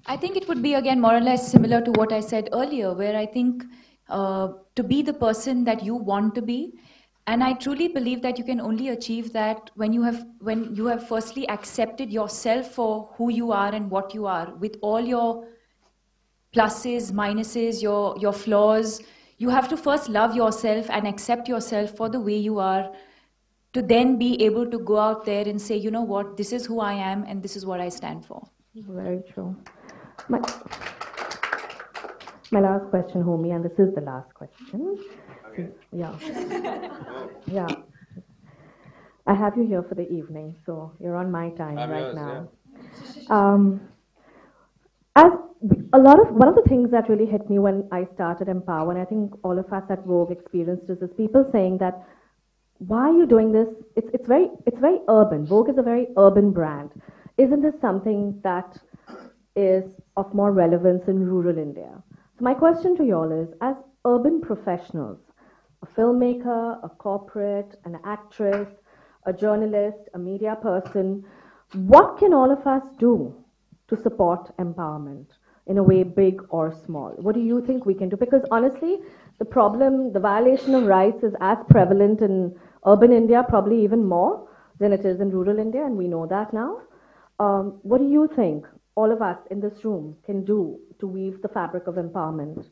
I think it would be, again, more or less similar to what I said earlier, where I think to be the person that you want to be, and I truly believe that you can only achieve that when you have firstly accepted yourself for who you are and what you are, with all your pluses, minuses, your flaws. You have to first love yourself and accept yourself for the way you are, to then be able to go out there and say, you know what, this is who I am and this is what I stand for. Very true. My last question, homie, and this is the last question. Okay. Yeah. Yeah. I have you here for the evening, so you're on my time right now. Yeah. As one of the things that really hit me when I started Empower, and I think all of us at Vogue experienced this, is people saying that, why are you doing this? It's very urban. Vogue is a very urban brand. Isn't this something that is of more relevance in rural India? So my question to you all is, as urban professionals, a filmmaker, a corporate, an actress, a journalist, a media person, what can all of us do to support empowerment in a way, big or small? What do you think we can do? Because honestly, the problem, the violation of rights is as prevalent in urban India, probably even more than it is in rural India, and we know that now. What do you think all of us in this room can do to weave the fabric of empowerment?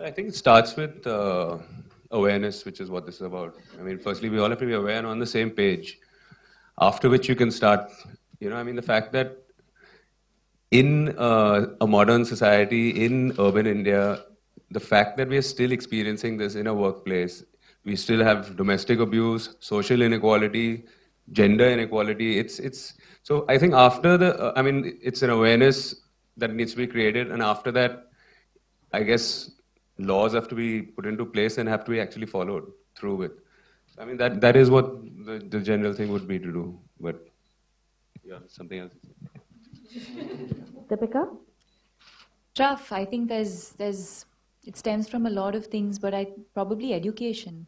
I think it starts with awareness, which is what this is about. I mean, firstly, we all have to be aware and on the same page, after which you can start, the fact that in a modern society, in urban India, the fact that we are still experiencing this in a workplace, we still have domestic abuse, social inequality, gender inequality. So I think after it's an awareness that needs to be created, and after that, I guess laws have to be put into place and have to be actually followed through with. I mean, that is what the general thing would be to do. But yeah, something else. Deepika? Tough. I think it stems from a lot of things, but probably education.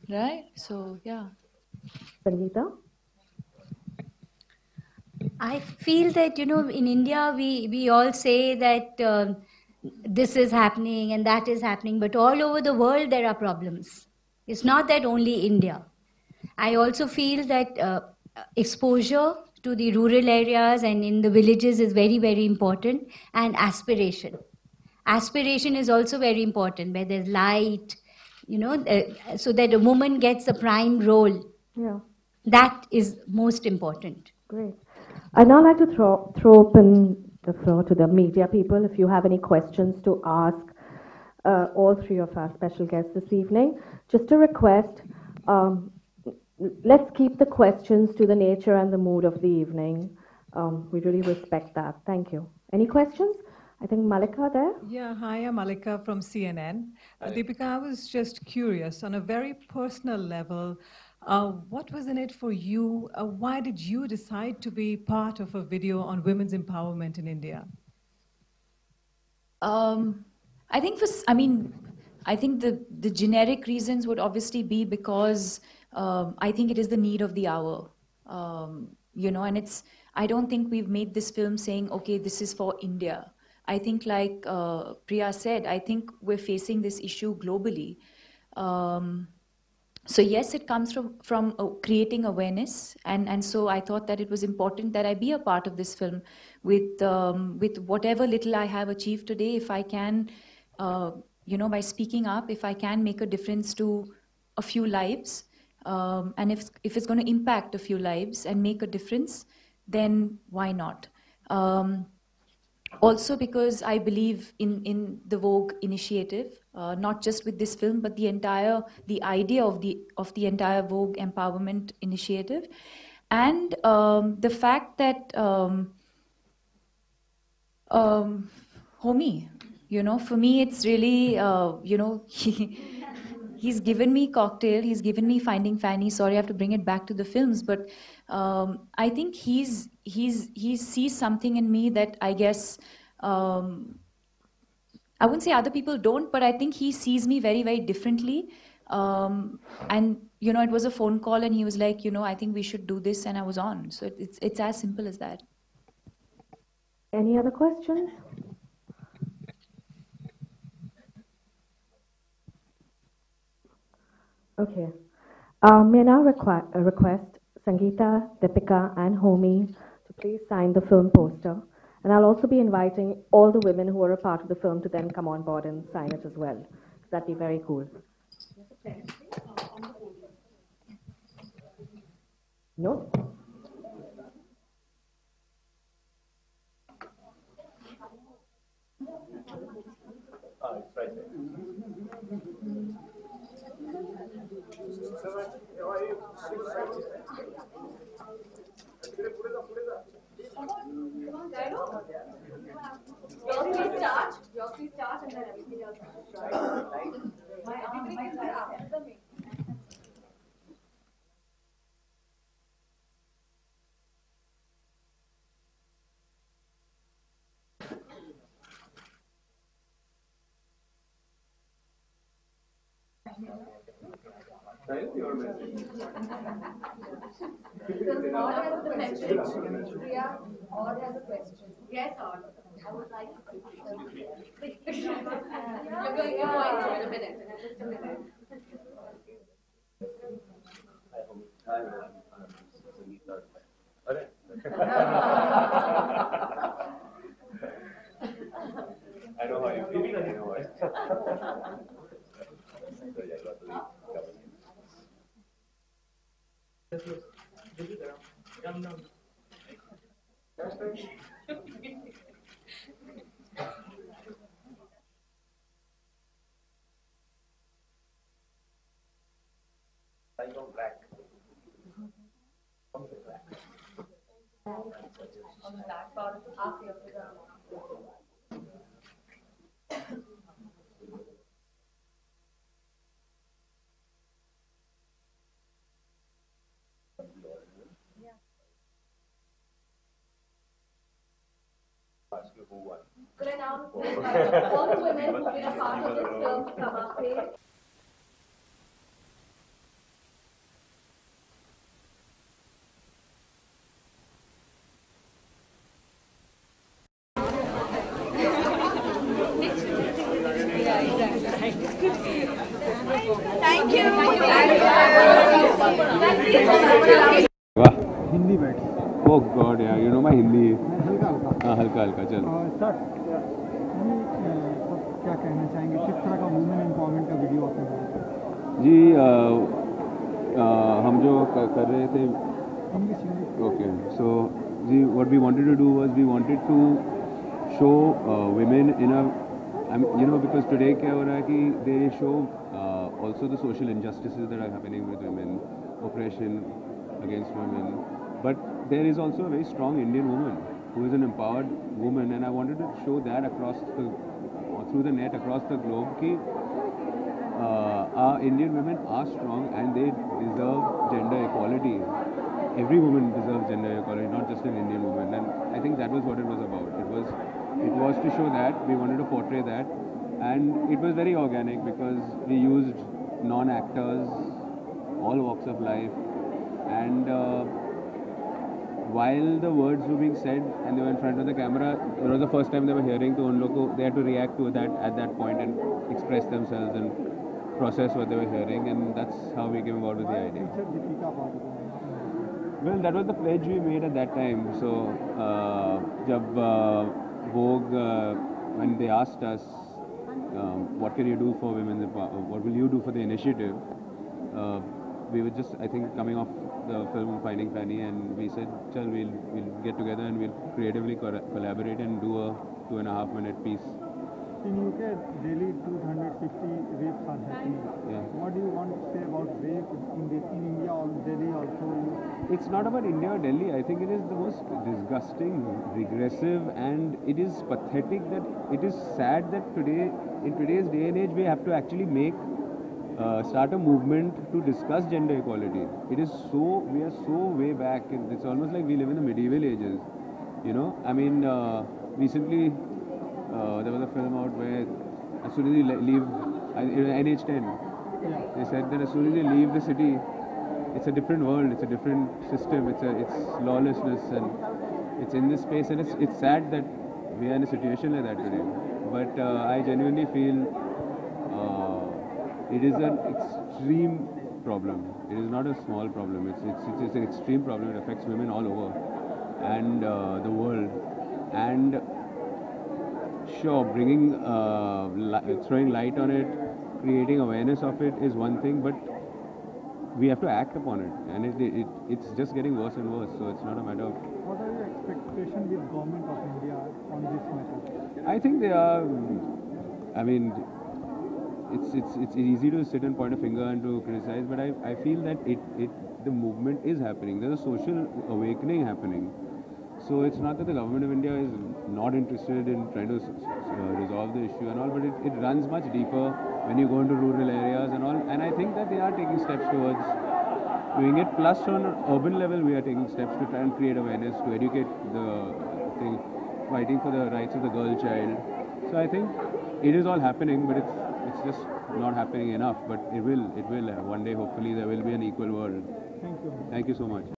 Right? So, yeah. Sangeeta? I feel that, in India, we all say that this is happening and that is happening, but all over the world there are problems. It's not that only India. I also feel that exposure to the rural areas and in the villages is very, very important, and aspiration. Aspiration is also very important, where there's light, so that a woman gets a prime role. Yeah. That is most important. Great. I'd now like to throw open the floor to the media people. If you have any questions to ask all three of our special guests this evening, just a request, let's keep the questions to the nature and the mood of the evening. We really respect that. Thank you. Any questions? I think Malika there. Yeah, hi, I'm Malika from CNN. Deepika, I was just curious, on a very personal level, what was in it for you? Why did you decide to be part of a video on women's empowerment in India? I think the generic reasons would obviously be because I think it is the need of the hour, and I don't think we've made this film saying, okay, this is for India. I think, like Priya said, I think we're facing this issue globally. So yes, it comes from creating awareness, and so I thought that it was important that I be a part of this film with whatever little I have achieved today. If I can, by speaking up, if I can make a difference to a few lives, and if it's going to impact a few lives and make a difference, then why not? Also because I believe in the Vogue initiative, not just with this film, but the idea of the entire Vogue empowerment initiative, and the fact that homie, for me it's really he's given me Cocktail, he's given me Finding Fanny. Sorry, I have to bring it back to the films, but I think he sees something in me that I guess I wouldn't say other people don't, but I think he sees me very, very differently. And it was a phone call, and he was like, I think we should do this, and I was on. So it's as simple as that. Any other questions? Okay. May I now request Sangeeta, Deepika, and Homi to please sign the film poster. And I'll also be inviting all the women who are a part of the film to then come on board and sign it as well. That'd be very cool. No? It's right there. Please start and then everything else. Your message. Odd has the message. Priya, Odd has a question. Yes, Odd. I would like to see. You're going in a minute. Just a minute. I know how you feel. I know why. So yeah, got the Come down. Black. On the black part after ask you who won. Could I now invite all the women who've been a part of this film to come up here? Thank you. वाह हिंदी बैठ ओह God यार you know my Hindi हाँ हल्का हल्का चल sir क्या कहना चाहेंगे किस तरह का वुमेन एम्पावरमेंट का वीडियो आपने बनाया जी हम जो कर रहे थे इंग्लिश ओके सो जी what we wanted to do was we wanted to show women in a you know because today क्या हो रहा है कि they show also the social injustices that are happening with women oppression against women but there is also a very strong Indian woman who is an empowered woman and I wanted to show that across the through the net across the globe कि our Indian women are strong and they deserve gender equality. Every woman deserves gender equality, not just an Indian woman. And I think that was what it was about. It was to show that we wanted to portray that, and it was very organic because we used non-actors, all walks of life, and while the words were being said and they were in front of the camera, it was the first time they were hearing. So उन लोग को they had to react to that at that point and express themselves and process what they were hearing, and that's how we came about with the idea. Deepika Padukone. Well, that was the pledge we made at that time. So, जब Vogue, when they asked us, what can you do for women? What will you do for the initiative? We were just, I think, coming off the film Finding Fanny, and we said, "Chal, we'll get together and we'll creatively collaborate and do a 2.5-minute piece." In UK, daily 250 rapes are happening. Yeah. What do you want to say about rape in India or Delhi also? It's not about India or Delhi. I think it is the most disgusting, regressive, and it is pathetic that it is sad that today, in today's day and age, we have to actually start a movement to discuss gender equality. It is so, we are so way back. It's almost like we live in the medieval ages. You know, I mean, recently there was a film out where as soon as you leave NH10, they said that as soon as you leave the city, it's a different world, it's a different system, it's lawlessness, and it's in this space, and it's sad that we are in a situation like that today. But I genuinely feel it is an extreme problem. It is not a small problem. It's an extreme problem. It affects women all over and the world. And sure, bringing throwing light on it, creating awareness of it is one thing, but we have to act upon it, and it's just getting worse and worse. So it's not a matter of. What are your expectations with government of India on this matter? I think they are. I mean, it's easy to sit and point a finger and to criticize, but I feel that the movement is happening. There's a social awakening happening. So it's not that the government of India is not interested in trying to resolve the issue and all, but it runs much deeper when you go into rural areas and all. And I think that they are taking steps towards doing it. Plus, on an urban level, we are taking steps to try and create awareness, to educate the thing, fighting for the rights of the girl child. So I think it is all happening, but it's just not happening enough. But it will. One day, hopefully, there will be an equal world. Thank you. Thank you so much.